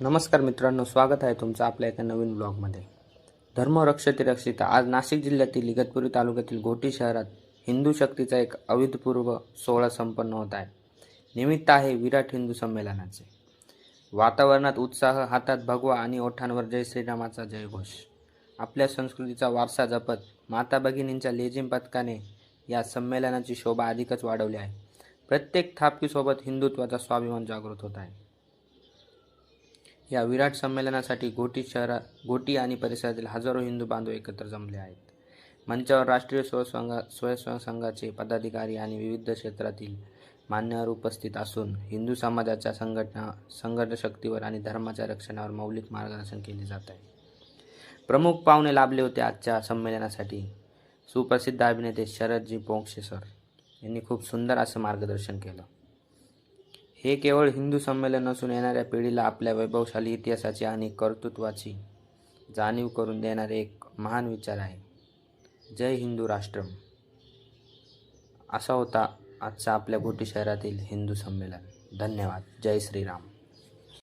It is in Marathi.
नमस्कार मित्रांनो, स्वागत आहे तुमचं आपल्या एका नवीन ब्लॉगमध्ये. धर्म रक्षते रक्षिता. आज नाशिक जिल्ह्यातील इगतपुरी तालुक्यातील घोटी शहरात हिंदू शक्तीचा एक अभूतपूर्व सोहळा संपन्न होत आहे. निमित्त आहे विराट हिंदू संमेलनाचे. वातावरणात उत्साह, हातात भगवा आणि ओठांवर जय श्रीरामाचा जयघोष. आपल्या संस्कृतीचा वारसा जपत माता भगिनींच्या लेझिम पथकाने या संमेलनाची शोभा अधिकच वाढवली आहे. प्रत्येक थापकीसोबत हिंदुत्वाचा स्वाभिमान जागृत होत आहे. या विराट संमेलनासाठी घोटी आणि परिसरातील हजारो हिंदू बांधव एकत्र जमले आहेत. मंचावर राष्ट्रीय स्वयंसेवक संघाचे पदाधिकारी आणि विविध क्षेत्रातील मान्यवर उपस्थित असून हिंदू समाजाच्या संघटन शक्तीवर आणि धर्माच्या रक्षणावर मौलिक मार्गदर्शन केले जात आहे. प्रमुख पाहुणे लाभले होते. आजच्या संमेलनासाठी सुप्रसिद्ध अभिनेते शरदजी पोंक्षे सर यांनी खूप सुंदर असं मार्गदर्शन केलं. हे केवळ हिंदू संमेलन नसून येणाऱ्या पिढीला आपल्या वैभवशाली इतिहासाची आणि कर्तृत्वाची जाणीव करून देणारे एक महान विचार आहे. जय हिंदू राष्ट्रम. असा होता आजचा आपल्या घोटी शहरातील हिंदू संमेलन. धन्यवाद. जय श्रीराम.